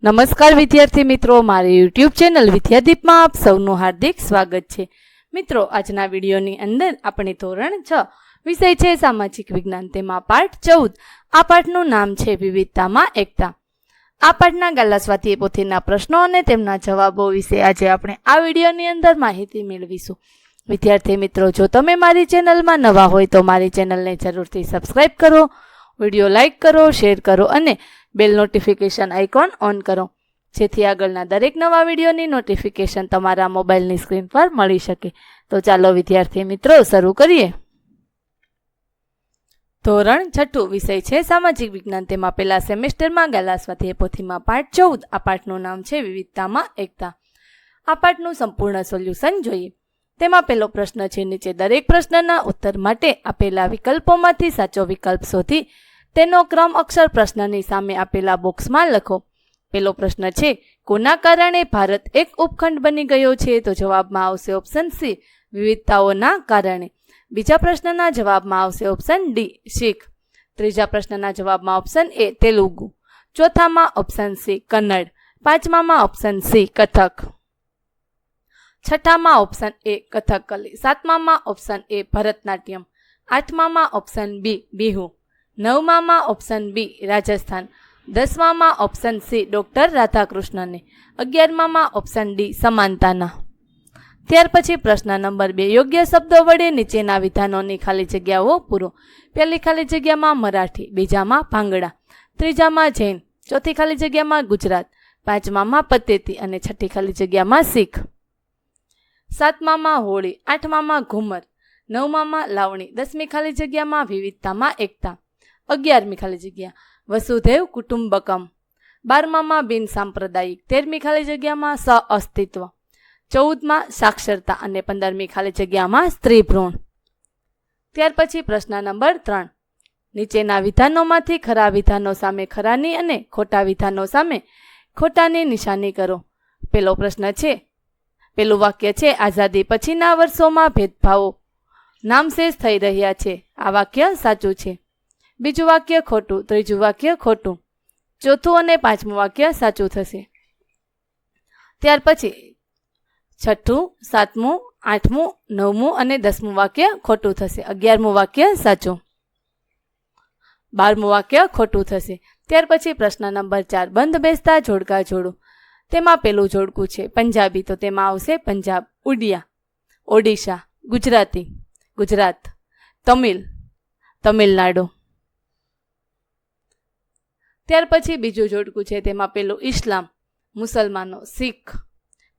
નમસ્કાર વિદ્યાર્થી મિત્રો, મારી યુટ્યુબ ચેનલ વિદ્યાદીપમાં આપ સૌનું હાર્દિક સ્વાગત છે. મિત્રો, આજના વિડીયોની અંદર આપણે ધોરણ 6 વિષય છે સામાજિક વિજ્ઞાન, તેમાં પાઠ 14. આ પાઠનું નામ છે વિવિધતામાં એકતા. આ પાઠના ગાલા સ્વાધ્યાય પોથીના પ્રશ્નો અને તેમના જવાબો વિશે આજે આપણે આ વિડીયોની અંદર માહિતી મેળવીશું. વિદ્યાર્થી મિત્રો, જો તમે મારી ચેનલમાં નવા હોય તો મારી ચેનલને જરૂરથી સબસ્ક્રાઈબ કરો, વિડીયો લાઇક કરો, શેર કરો અને બેલ નોટિફિકેશન આઇકોન ઓન કરો, જેથી આગળના દરેક નવા વિડીયોની નોટિફિકેશન તમારા મોબાઈલની સ્ક્રીન પર મળી શકે. તો ચાલો વિદ્યાર્થી મિત્રો શરૂ કરીએ. ધોરણ 6 વિષય છે સામાજિક વિજ્ઞાન, તેમાં પહેલા સેમેસ્ટરમાં ગાલા સ્વાધ્યાય પોથીમાં પાઠ 14. આ પાઠનું નામ છે વિવિધતામાં એકતા. આ પાઠનું સંપૂર્ણ સોલ્યુશન જોઈએ. તેમાં પહેલો પ્રશ્ન છે, નીચે દરેક પ્રશ્નના ઉત્તર માટે આપેલા વિકલ્પોમાંથી સાચો વિકલ્પ શોધી તેનો ક્રમ અક્ષર પ્રશ્નની સામે આપેલા બોક્સમાં લખો. પહેલો પ્રશ્ન છે, કોના કારણે ભારત એક ઉપખંડ બની ગયો છે? તો જવાબમાં આવશે ઓપ્શન સી, વિવિધતાઓના કારણે. બીજા પ્રશ્નના જવાબમાં આવશે ઓપ્શન ડી, શીખ. ત્રીજા પ્રશ્નના જવાબમાં ઓપ્શન એ, તેલુગુ. ચોથામાં ઓપ્શન સી, કન્નડ. પાંચમામાં ઓપ્શન સી, કથક. છઠ્ઠામાં ઓપ્શન એ, કથકલી. સાતમામાં ઓપ્શન એ, ભરતનાટ્યમ. આઠમામાં ઓપ્શન બી, બિહુ. નવમામાં ઓપ્શન બી, રાજસ્થાન. દસમામાં ઓપ્શન સી, ડોક્ટર રાધાકૃષ્ણને. 11મામાં ઓપ્શન ડી, સમાનતાના. ત્યાર પછી પ્રશ્ન નંબર 2, યોગ્ય શબ્દો વડે નીચેના વિધાનોની ખાલી જગ્યાઓ પૂરો. પહેલી ખાલી જગ્યામાં મરાઠી, બીજામાં ભાંગડા, ત્રીજામાં જૈન, ચોથી ખાલી જગ્યામાં ગુજરાત, પાંચમામાં પતેતી અને છઠ્ઠી ખાલી જગ્યામાં શીખ. સાતમામાં હોળી, આઠમામાં ઘુમર, નવમામાં લાવણી, 10મી ખાલી જગ્યામાં વિવિધતામાં એકતા, 11મી ખાલી જગ્યા વસુધૈવ કુટુંબકમ, 12મામાં બિન સાંપ્રદાયિક, 13મી ખાલી જગ્યામાં સહઅસ્તિત્વ, 14માં સાક્ષરતા અને 15મી ખાલી જગ્યામાં સ્ત્રી ભ્રૂણ. ત્યાર પછી પ્રશ્ન નંબર 3, નીચેના વિધાનોમાંથી ખરા વિધાનો સામે ખરાની અને ખોટા વિધાનો સામે ખોટાની નિશાની કરો. પહેલો પ્રશ્ન છે, પહેલું વાક્ય છે, આઝાદી પછીના વર્ષોમાં ભેદભાવો નામશેષ થઈ રહ્યા છે. આ વાક્ય સાચું છે. બીજું વાક્ય ખોટું, ત્રીજું વાક્ય ખોટું, ચોથું અને પાંચમું વાક્ય સાચું થશે. ત્યાર પછી છઠ્ઠું, સાતમું, આઠમું, નવમું અને 10મું વાક્ય ખોટું થશે. 11મું વાક્ય સાચું, 12મું વાક્ય ખોટું થશે. ત્યાર પછી પ્રશ્ન નંબર 4, બંધ બેસતા જોડકા જોડો. તેમાં પેલું જોડકું છે પંજાબી, તો તેમાં આવશે પંજાબ. ઉડિયા, ઓડિશા. ગુજરાતી, ગુજરાત. તમિલ, તમિલનાડુ. ત્યાર પછી બીજું જોડકું છે, તેમાં પેલું ઇસ્લામ, મુસલમાનો. શીખ,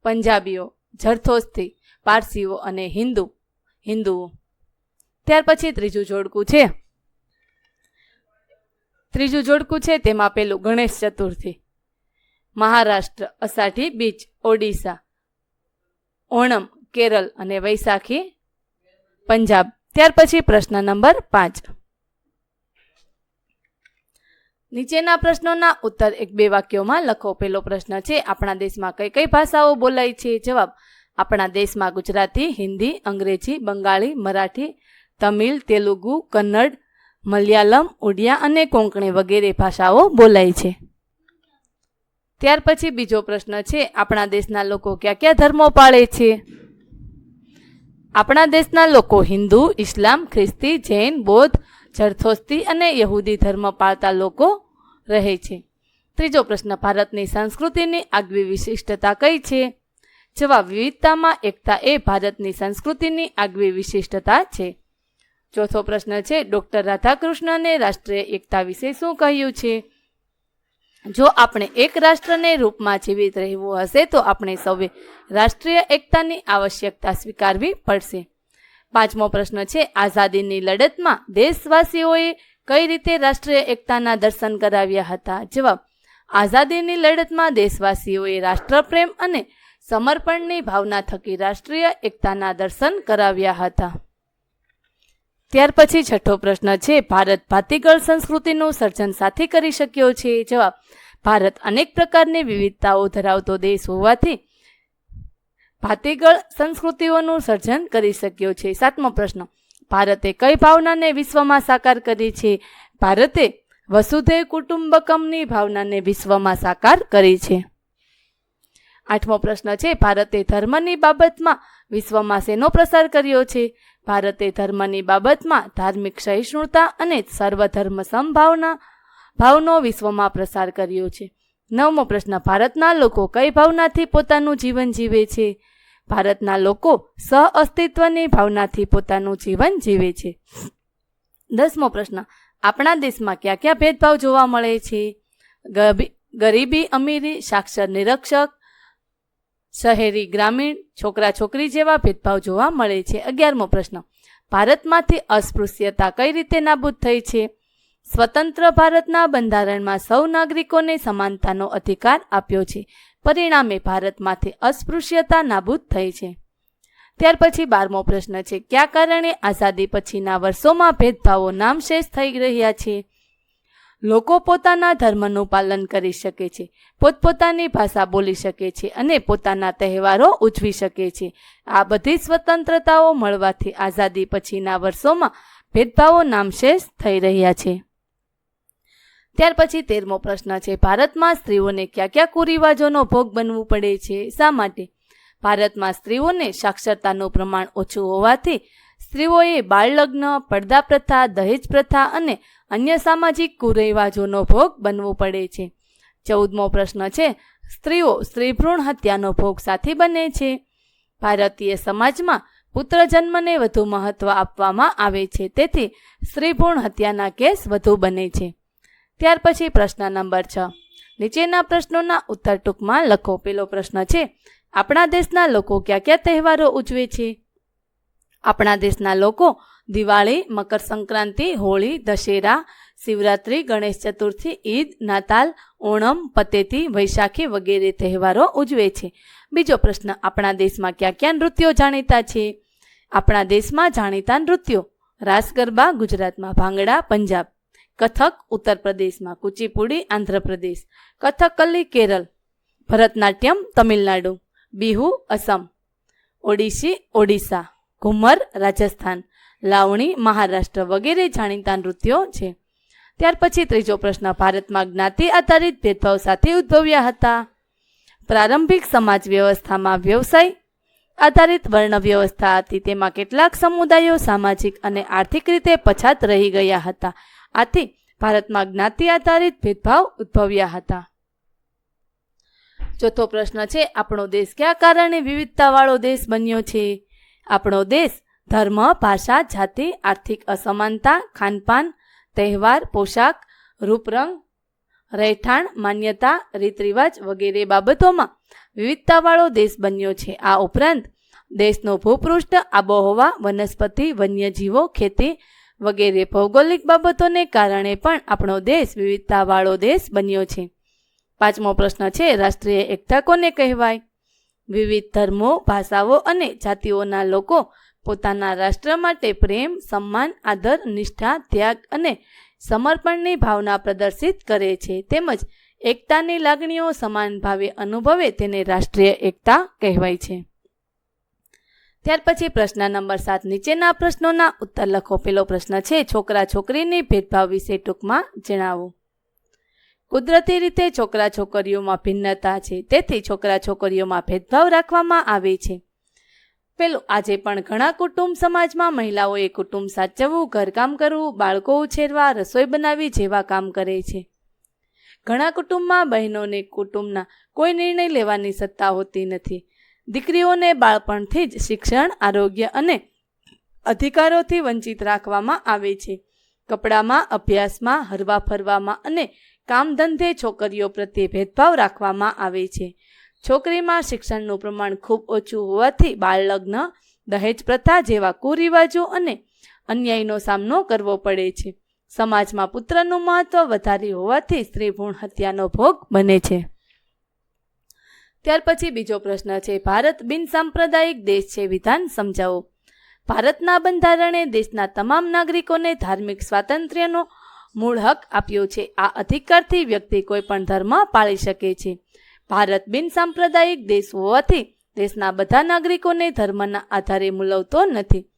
પંજાબીઓ. જરથોસ્તી, પારસીઓ અને હિન્દુ, હિન્દુઓ. ત્યાર પછી ત્રીજું જોડકું છે, તેમાં પેલું ગણેશ ચતુર્થી, મહારાષ્ટ્ર. અષાઢી બીજ, ઓડિશા. ઓણમ, કેરળ અને વૈશાખી, પંજાબ. ત્યાર પછી પ્રશ્ન નંબર 5, નીચેના પ્રશ્નોના ઉત્તર 1-2 વાક્યોમાં લખો. પહેલો પ્રશ્ન છે, આપણા દેશમાં કઈ કઈ ભાષાઓ બોલાય છે? જવાબ, આપણા દેશમાં ગુજરાતી, હિન્દી, અંગ્રેજી, બંગાળી, મરાઠી, તમિલ, તેલુગુ, કન્નડ, મલયાલમ, ઉડિયા અને કોંકણી વગેરે ભાષાઓ બોલાય છે. ત્યાર પછી બીજો પ્રશ્ન છે, આપણા દેશના લોકો કયા કયા ધર્મો પાળે છે? આપણા દેશના લોકો હિન્દુ, ઇસ્લામ, ખ્રિસ્તી, જૈન, બૌદ્ધ, જરથોસ્તી અને યહૂદી ધર્મ પાળતા લોકો રહે છે. ત્રીજો પ્રશ્ન, ભારતની સંસ્કૃતિની આગવી વિશિષ્ટતા કઈ છે? જવાબ, વિવિધતામાં એકતા એ ભારતની સંસ્કૃતિની આગવી વિશિષ્ટતા છે. ચોથો પ્રશ્ન છે, ડોક્ટર રાધાકૃષ્ણને રાષ્ટ્રીય એકતા વિશે શું કહ્યું છે? જો આપણે એક રાષ્ટ્રને રૂપમાં જીવિત રહેવું હશે તો આપણે સૌએ રાષ્ટ્રીય એકતાની આવશ્યકતા સ્વીકારવી પડશે. પાંચમો પ્રશ્ન છે, આઝાદીની લડતમાં દેશવાસીઓએ કઈ રીતે રાષ્ટ્રીય એકતાના દર્શન કરાવ્યા હતા? જવાબ, આઝાદીની લડતમાં દેશવાસીઓએ રાષ્ટ્રપ્રેમ અને સમર્પણની ભાવના થકી રાષ્ટ્રીય એકતાના દર્શન કરાવ્યા હતા. ત્યાર પછી છઠ્ઠો પ્રશ્ન છે, ભારત ભાતીગળ સંસ્કૃતિનું સર્જન સાથે કરી શક્યો છે? જવાબ, ભારત અનેક પ્રકારની વિવિધતાઓ ધરાવતો દેશ હોવાથી ભાતીગળ સંસ્કૃતિઓનું સર્જન કરી શક્યો છે. સાતમો પ્રશ્ન, ભારતે કઈ ભાવનાને વિશ્વમાં સાકાર કરી છે? ભારતે વસુધૈવ કુટુંબકમની ભાવનાને વિશ્વમાં સાકાર કરી છે. 8મો પ્રશ્ન છે, ભારતે ધર્મની બાબતમાં વિશ્વમાં શેનો પ્રસાર કર્યો છે? ભારતે ધર્મની બાબતમાં ધાર્મિક સહિષ્ણુતા અને સર્વધર્મ ભાવનો વિશ્વમાં પ્રસાર કર્યો છે. 9મો પ્રશ્ન, ભારતના લોકો કઈ ભાવનાથી પોતાનું જીવન જીવે છે? ભારતના લોકો સહઅસ્તિત્વની ભાવનાથી પોતાનું જીવન જીવે છે. 10મો પ્રશ્ન, આપણા દેશમાં કયા કયા ભેદભાવ જોવા મળે છે? ગરીબી અમીરી, સાક્ષર નિરક્ષર, શહેરી ગ્રામીણ, છોકરા છોકરી જેવા ભેદભાવ જોવા મળે છે. 11મો પ્રશ્ન, ભારતમાંથી અસ્પૃશ્યતા કઈ રીતે નાબૂદ થઈ છે? સ્વતંત્ર ભારતના બંધારણમાં સૌ નાગરિકોને સમાનતાનો અધિકાર આપ્યો છે. પરિણામે ભારતમાંથી અસ્પૃશ્યતા નાબૂદ થઈ છે. ત્યાર પછી 12મો પ્રશ્ન છે, કયા કારણે આઝાદી પછીના વર્ષોમાં ભેદભાવો નામશેષ થઈ રહ્યા છે? લોકો પોતાના ધર્મનું પાલન કરી શકે છે, પોતપોતાની ભાષા બોલી શકે છે અને પોતાના તહેવારો ઉજવી શકે છે. આ બધી સ્વતંત્રતાઓ મળવાથી આઝાદી પછીના વર્ષોમાં ભેદભાવો નામશેષ થઈ રહ્યા છે. ત્યાર પછી 13મો પ્રશ્ન છે, ભારતમાં સ્ત્રીઓને કયા કયા કુરિવાજોનો ભોગ બનવું પડે છે? શા માટે? ભારતમાં સ્ત્રીઓને સાક્ષરતાનું પ્રમાણ ઓછું હોવાથી સ્ત્રીઓએ બાળલગ્ન, પડદા પ્રથા, દહેજ પ્રથા અને અન્ય સામાજિક કુરિવાજોનો ભોગ બનવું પડે છે. 14મો પ્રશ્ન છે, સ્ત્રીઓ સ્ત્રીભ્રૂણ હત્યાનો ભોગ સાથી બને છે? ભારતીય સમાજમાં પુત્ર જન્મને વધુ મહત્વ આપવામાં આવે છે, તેથી સ્ત્રીભ્રૂણ હત્યાના કેસ વધુ બને છે. ત્યાર પછી પ્રશ્ન નંબર 6, નીચેના પ્રશ્નોના ઉત્તર ટૂંકમાં લખો. પેલો પ્રશ્ન છે, આપણા દેશના લોકો કયા કયા તહેવારો ઉજવે છે? આપણા દેશના લોકો દિવાળી, મકર સંક્રાંતિ, હોળી, દશેરા, શિવરાત્રી, ગણેશ ચતુર્થી, ઈદ, નાતાલ, ઓણમ, પતેતી, વૈશાખી વગેરે તહેવારો ઉજવે છે. બીજો પ્રશ્ન, આપણા દેશમાં કયા કયા નૃત્યો જાણીતા છે? આપણા દેશમાં જાણીતા નૃત્યો: રાસ ગરબા ગુજરાતમાં, ભાંગડા પંજાબ, કથક ઉત્તર પ્રદેશમાં, કુચીપુડી આંધ્રપ્રદેશ, કથકલી કેરળ, ભરતનાટ્યમ તમિલનાડુ, બિહુ અસમ, ઓડિશી ઓડિશા, ઘુમર રાજસ્થાન, લાવણી મહારાષ્ટ્ર વગેરે જાણીતા નૃત્યો છે. ત્યાર પછી ત્રીજો પ્રશ્ન, ભારતમાં જ્ઞાતિ આધારિત ભેદભાવ સાથે ઉદ્ભવ્યા હતા? પ્રારંભિક સમાજ વ્યવસ્થામાં વ્યવસાય આધારિત વર્ણ વ્યવસ્થા હતી. તેમાં કેટલાક સમુદાયો સામાજિક અને આર્થિક રીતે પછાત રહી ગયા હતા. આથી ભારતમાં જ્ઞાતિ આધારિત ભેદભાવ ઉદ્ભવ્યા હતા. ચોથો પ્રશ્ન છે, આપણો દેશ કયા કારણે વિવિધતાવાળો દેશ બન્યો છે? આપણો દેશ ધર્મ, ભાષા, જાતિ, આર્થિક અસમાનતા, ખાનપાન, તહેવાર, પોશાક, રૂપરંગ, રહેઠાણ, માન્યતા, રીત રિવાજ વગેરે બાબતોમાં વિવિધતાવાળો દેશ બન્યો છે. આ ઉપરાંત દેશનો ભૂપૃષ્ઠ, આબોહવા, વનસ્પતિ, વન્યજીવો, ખેતી વગેરે ભૌગોલિક બાબતોને કારણે પણ આપણો દેશ વિવિધતાવાળો દેશ બન્યો છે. પાંચમો પ્રશ્ન છે, રાષ્ટ્રીય એકતા કોને કહેવાય? વિવિધ ધર્મો, ભાષાઓ અને જાતિઓના લોકો પોતાના રાષ્ટ્ર માટે પ્રેમ, સન્માન, આદર, નિષ્ઠા, ત્યાગ અને સમર્પણની ભાવના પ્રદર્શિત કરે છે. તેમજ એકતાની લાગણીઓ સમાન ભાવે અનુભવે તેને રાષ્ટ્રીય એકતા કહેવાય છે. ત્યાર પછી પ્રશ્ન નંબર 7, નીચેના પ્રશ્નોના ઉત્તર લખો. પેલો પ્રશ્ન છે, છોકરા છોકરીની ભેદભાવ વિશે ટૂંકમાં જણાવો. કુદરતી રીતે છોકરા છોકરીઓમાં ભિન્નતા છે, તેથી છોકરા છોકરીઓમાં ભેદભાવ રાખવામાં આવે છે. પેલું, આજે પણ ઘણા કુટુંબ સમાજમાં મહિલાઓએ કુટુંબ સાચવવું, ઘરકામ કરવું, બાળકો ઉછેરવા, રસોઈ બનાવી જેવા કામ કરે છે. ઘણા કુટુંબમાં બહેનોને કુટુંબના કોઈ નિર્ણય લેવાની સત્તા હોતી નથી. દીકરીઓને બાળપણથી જ શિક્ષણ, આરોગ્ય અને અધિકારોથી વંચિત રાખવામાં આવે છે. કપડામાં, અભ્યાસમાં, હરવા ફરવામાં અને કામ ધંધે છોકરીઓ પ્રત્યે ભેદભાવ રાખવામાં આવે છે. છોકરીમાં શિક્ષણનું પ્રમાણ ખૂબ ઓછું હોવાથી બાળલગ્ન, દહેજ પ્રથા જેવા કુરિવાજો અને અન્યાયનો સામનો કરવો પડે છે. સમાજમાં પુત્રનું મહત્વ વધારે હોવાથી સ્ત્રી ભ્રૂણ હત્યાનો ભોગ બને છે. ત્યાર પછી બીજો પ્રશ્ન છે, ભારત બિનસાંપ્રદાયિક દેશ છે, વિધાન સમજાવો. ભારતના બંધારણે દેશના તમામ નાગરિકોને ધાર્મિક સ્વાતંત્ર્યનો મૂળ હક આપ્યો છે. આ અધિકારથી વ્યક્તિ કોઈ પણ ધર્મ પાળી શકે છે. ભારત બિનસાંપ્રદાયિક દેશ હોવાથી દેશના બધા નાગરિકોને ધર્મના આધારે મૂલવતો નથી.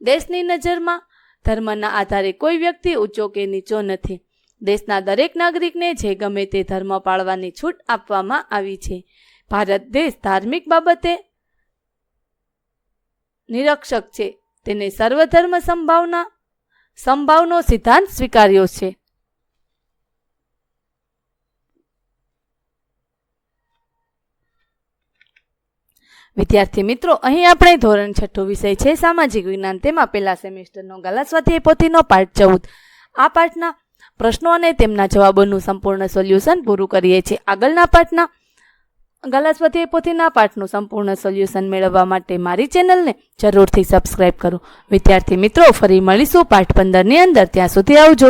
દેશની નજરમાં ધર્મના આધારે કોઈ વ્યક્તિ ઊંચો કે નીચો નથી. દેશના દરેક નાગરિકને જે ગમે તે ધર્મ પાળવાની છૂટ આપવામાં આવી છે. ભારત દેશ ધાર્મિક બાબતે નિરક્ષક છે. તેને સર્વધર્મ સમભાવનો સિદ્ધાંત સ્વીકાર્યો છે. વિદ્યાર્થી મિત્રો, અહીં આપણે ધોરણ 6 વિષય છે સામાજિક વિજ્ઞાન, તેમાં પહેલા સેમેસ્ટરનો ગાલા સ્વાધ્યાય પોથીનો પાઠ 14. આ પાઠના પ્રશ્નો અને તેમના જવાબોનું સંપૂર્ણ સોલ્યુશન પૂરું કરીએ છીએ. આગળના પાઠના ગાલા સ્વાધ્યાય પોથીના પાઠનું સંપૂર્ણ સોલ્યુશન મેળવવા માટે મારી ચેનલને જરૂરથી સબસ્ક્રાઇબ કરો. વિદ્યાર્થી મિત્રો, ફરી મળીશું પાઠ 15 ની અંદર. ત્યાં સુધી આવજો.